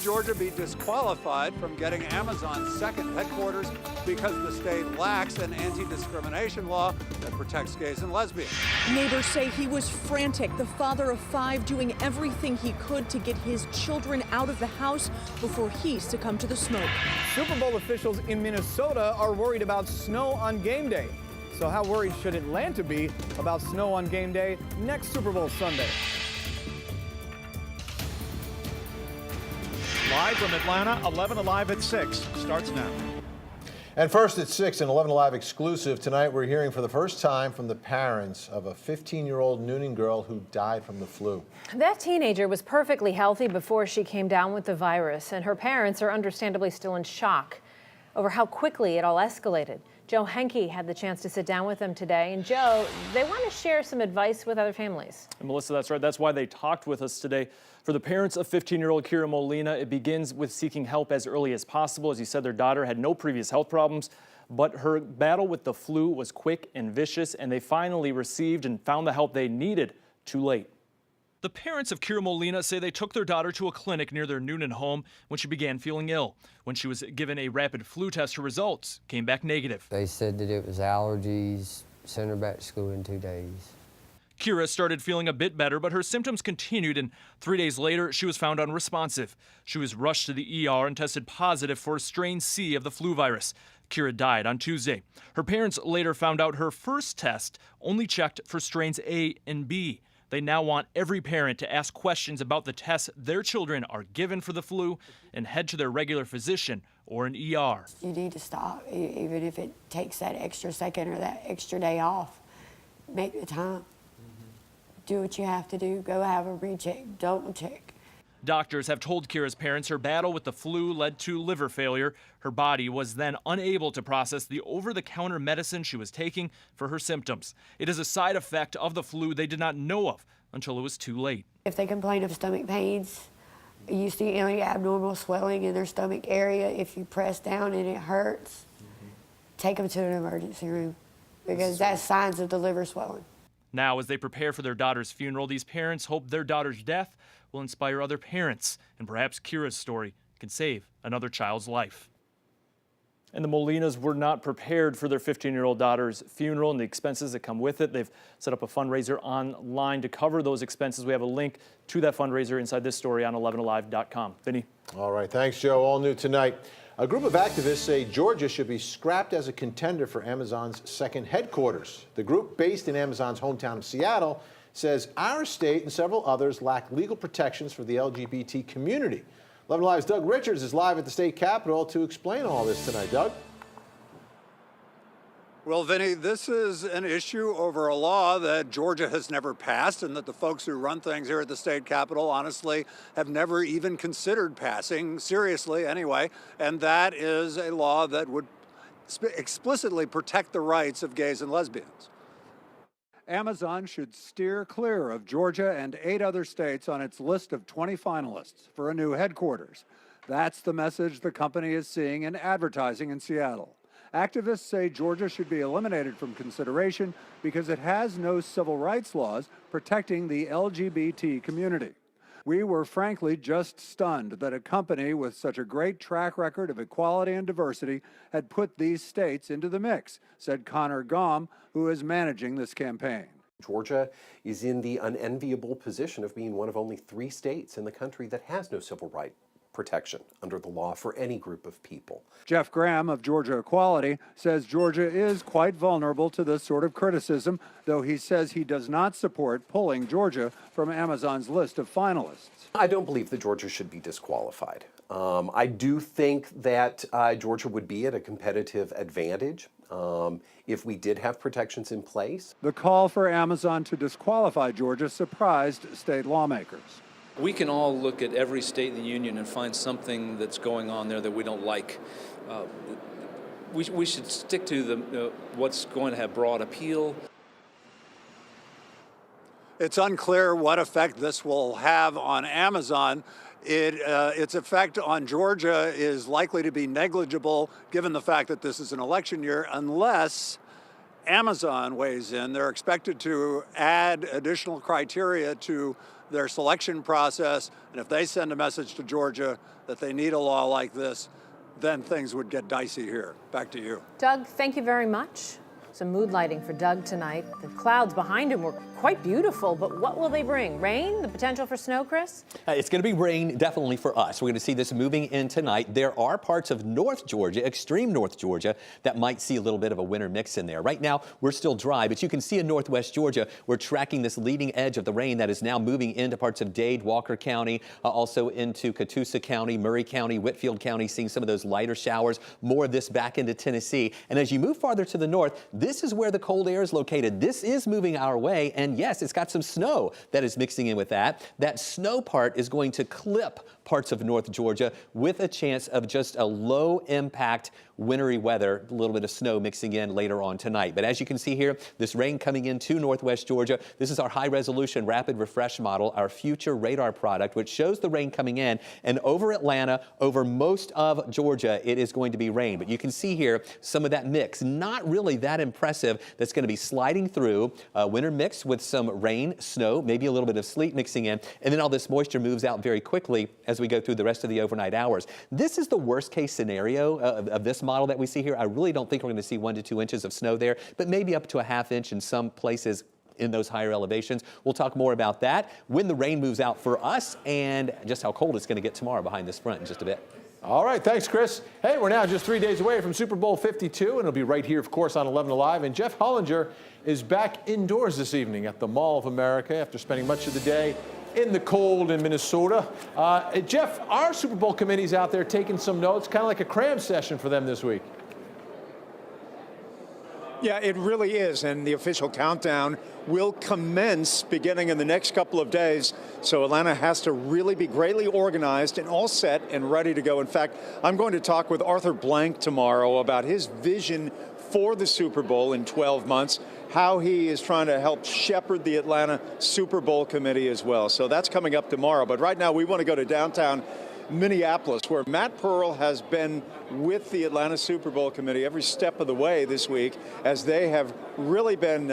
Georgia be disqualified from getting Amazon's second headquarters because the state lacks an anti-discrimination law that protects gays and lesbians? Neighbors say he was frantic, the father of 5 doing everything he could to get his children out of the house before he succumbed to the smoke. Super Bowl officials in Minnesota are worried about snow on game day. So how worried should Atlanta be about snow on game day next Super Bowl Sunday? Live from Atlanta, 11Alive at 6 starts now. And first at 6, an 11Alive exclusive. Tonight we're hearing for the first time from the parents of a 15-year-old Noonan girl who died from the flu. That teenager was perfectly healthy before she came down with the virus, and her parents are understandably still in shock over how quickly it all escalated. Joe Henke had the chance to sit down with them today. And Joe, they want to share some advice with other families. And Melissa, that's right. That's why they talked with us today. For the parents of 15-year-old Kira Molina, it begins with seeking help as early as possible. As you said, their daughter had no previous health problems, but her battle with the flu was quick and vicious, and they finally received and found the help they needed too late. The parents of Kira Molina say they took their daughter to a clinic near their Noonan home when she began feeling ill. When she was given a rapid flu test, her results came back negative. They said that it was allergies, sent her back to school in 2 days. Kira started feeling a bit better, but her symptoms continued, and 3 days later, she was found unresponsive. She was rushed to the ER and tested positive for strain C of the flu virus. Kira died on Tuesday. Her parents later found out her first test only checked for strains A and B. They now want every parent to ask questions about the tests their children are given for the flu and head to their regular physician or an ER. You need to stop, even if it takes that extra second or that extra day off. Make the time. Do what you have to do. Go have a recheck, double check. Doctors have told Kira's parents her battle with the flu led to liver failure. Her body was then unable to process the over-the-counter medicine she was taking for her symptoms. It is a side effect of the flu they did not know of until it was too late. If they complain of stomach pains, you see any abnormal swelling in their stomach area, if you press down and it hurts, take them to an emergency room because that's signs of the liver swelling. Now, as they prepare for their daughter's funeral, these parents hope their daughter's death will inspire other parents, and perhaps Kira's story can save another child's life. And the Molinas were not prepared for their 15-year-old daughter's funeral and the expenses that come with it. They've set up a fundraiser online to cover those expenses. We have a link to that fundraiser inside this story on 11alive.com. Vinny. All right, thanks, Joe. All new tonight. A group of activists say Georgia should be scrapped as a contender for Amazon's second headquarters. The group, based in Amazon's hometown of Seattle, says our state and several others lack legal protections for the LGBT community. 11 Alive's Doug Richards is live at the state capitol to explain all this tonight. Doug? Well, Vinny, this is an issue over a law that Georgia has never passed and that the folks who run things here at the state capitol honestly have never even considered passing, seriously anyway, and that is a law that would explicitly protect the rights of gays and lesbians. Amazon should steer clear of Georgia and 8 other states on its list of 20 finalists for a new headquarters. That's the message the company is seeing in advertising in Seattle. Activists say Georgia should be eliminated from consideration because it has no civil rights laws protecting the LGBT community. We were frankly just stunned that a company with such a great track record of equality and diversity had put these states into the mix, said Connor Gaume, who is managing this campaign. Georgia is in the unenviable position of being one of only 3 states in the country that has no civil right protection under the law for any group of people. Jeff Graham of Georgia Equality says Georgia is quite vulnerable to this sort of criticism, though he says he does not support pulling Georgia from Amazon's list of finalists. I don't believe that Georgia should be disqualified. I do think that Georgia would be at a competitive advantage if we did have protections in place. The call for Amazon to disqualify Georgia surprised state lawmakers. We can all look at every state in the union and find something that's going on there that we don't like. We should stick to what's going to have broad appeal. It's unclear what effect this will have on Amazon. Its effect on Georgia is likely to be negligible given the fact that this is an election year, unless Amazon weighs in, they're expected to add additional criteria to their selection process. And if they send a message to Georgia that they need a law like this, then things would get dicey here. Back to you. Doug, thank you very much. Some mood lighting for Doug tonight. The clouds behind him were quite beautiful, but what will they bring? Rain? The potential for snow, Chris? It's going to be rain definitely for us. We're going to see this moving in tonight. There are parts of North Georgia, extreme North Georgia, that might see a little bit of a winter mix in there. Right now, we're still dry, but you can see in Northwest Georgia, we're tracking this leading edge of the rain that is now moving into parts of Dade, Walker County, also into Catoosa County, Murray County, Whitfield County, seeing some of those lighter showers, more of this back into Tennessee. And as you move farther to the north, this is where the cold air is located. This is moving our way, and yes, it's got some snow that is mixing in with that. That snow part is going to clip parts of North Georgia with a chance of just a low impact wintry weather, a little bit of snow mixing in later on tonight. But as you can see here, this rain coming into Northwest Georgia. This is our high resolution rapid refresh model, our future radar product, which shows the rain coming in. And over Atlanta, over most of Georgia, it is going to be rain. But you can see here some of that mix, not really that impressive, that's going to be sliding through. Winter mix with some rain, snow, maybe a little bit of sleet mixing in. And then all this moisture moves out very quickly as we go through the rest of the overnight hours. This is the worst case scenario of this model that we see here. I really don't think we're going to see 1 to 2 inches of snow there, but maybe up to a ½ inch in some places in those higher elevations. We'll talk more about that when the rain moves out for us and just how cold it's going to get tomorrow behind this front in just a bit. All right, thanks, Chris. Hey, we're now just 3 days away from Super Bowl 52, and it'll be right here, of course, on 11 Alive. And Jeff Hollinger is back indoors this evening at the Mall of America after spending much of the day in the cold in Minnesota. Jeff, our Super Bowl committee's out there taking some notes, kind of like a cram session for them this week. Yeah, it really is, and the official countdown will commence beginning in the next couple of days. So Atlanta has to really be greatly organized and all set and ready to go. In fact, I'm going to talk with Arthur Blank tomorrow about his vision for the Super Bowl in 12 months, how he is trying to help shepherd the Atlanta Super Bowl committee as well. So that's coming up tomorrow. But right now we want to go to downtown Minneapolis, where Matt Pearl has been with the Atlanta Super Bowl committee every step of the way this week, as they have really been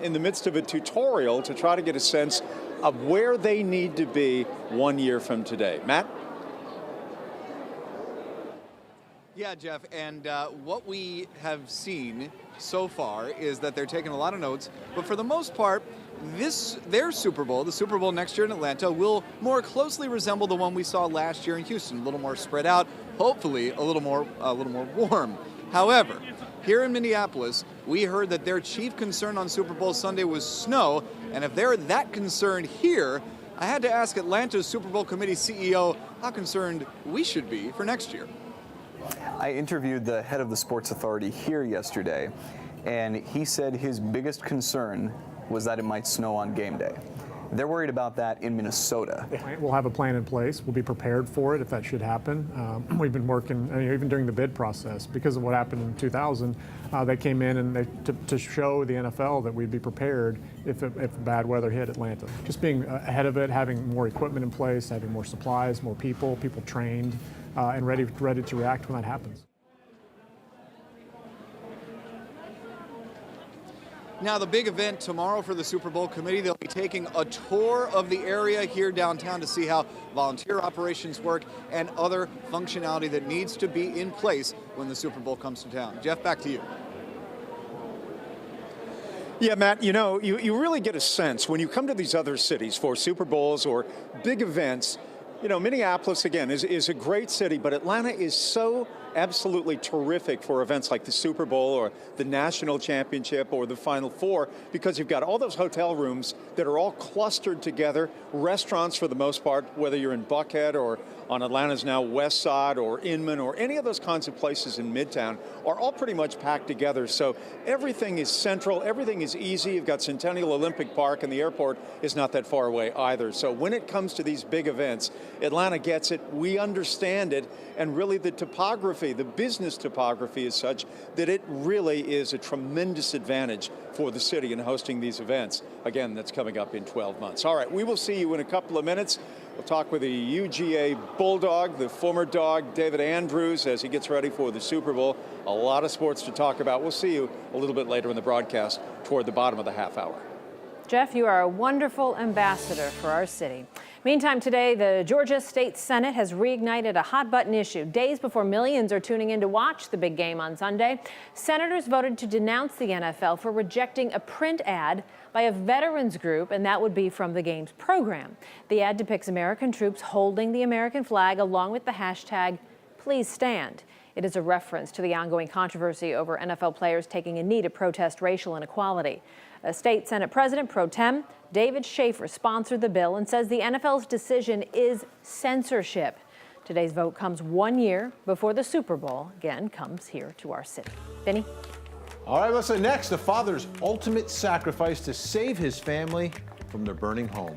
in the midst of a tutorial to try to get a sense of where they need to be 1 year from today. Matt? Yeah, Jeff, and what we have seen so far is that they're taking a lot of notes, but for the most part, their Super Bowl, the Super Bowl next year in Atlanta, will more closely resemble the one we saw last year in Houston, a little more spread out, hopefully a little more warm. However, here in Minneapolis, we heard that their chief concern on Super Bowl Sunday was snow, and if they're that concerned here, I had to ask Atlanta's Super Bowl committee CEO how concerned we should be for next year. I interviewed the head of the sports authority here yesterday, and he said his biggest concern was that it might snow on game day. They're worried about that in Minnesota. We'll have a plan in place. We'll be prepared for it if that should happen. We've been working, even during the bid process, because of what happened in 2000, they came in and to show the NFL that we'd be prepared if bad weather hit Atlanta. Just being ahead of it, having more equipment in place, having more supplies, more people trained, and ready to react when that happens. Now, the big event tomorrow for the Super Bowl committee, they'll be taking a tour of the area here downtown to see how volunteer operations work and other functionality that needs to be in place when the Super Bowl comes to town. Jeff, back to you. Yeah, Matt, you really get a sense when you come to these other cities for Super Bowls or big events. Minneapolis, again, is a great city, but Atlanta is so absolutely terrific for events like the Super Bowl or the National Championship or the Final Four, because you've got all those hotel rooms that are all clustered together, restaurants for the most part, whether you're in Buckhead or on Atlanta's now West Side or Inman or any of those kinds of places in Midtown are all pretty much packed together. So everything is central, everything is easy. You've got Centennial Olympic Park, and the airport is not that far away either. So when it comes to these big events, Atlanta gets it, we understand it, and really the topography topography, the business topography is such that it really is a tremendous advantage for the city in hosting these events. Again, that's coming up in 12 months. All right, we will see you in a couple of minutes. We'll talk with the UGA Bulldog, the former dog, David Andrews, as he gets ready for the Super Bowl. A lot of sports to talk about. We'll see you a little bit later in the broadcast toward the bottom of the half hour. Jeff, you are a wonderful ambassador for our city. Meantime, today, the Georgia State Senate has reignited a hot-button issue. Days before millions are tuning in to watch the big game on Sunday, senators voted to denounce the NFL for rejecting a print ad by a veterans group, and that would be from the game's program. The ad depicts American troops holding the American flag along with the hashtag #PleaseStand. It is a reference to the ongoing controversy over NFL players taking a knee to protest racial inequality. State Senate President Pro Tem David Schaefer sponsored the bill and says the NFL's decision is censorship. Today's vote comes 1 year before the Super Bowl again comes here to our city. Vinny? All right, listen, next, the father's ultimate sacrifice to save his family from their burning home.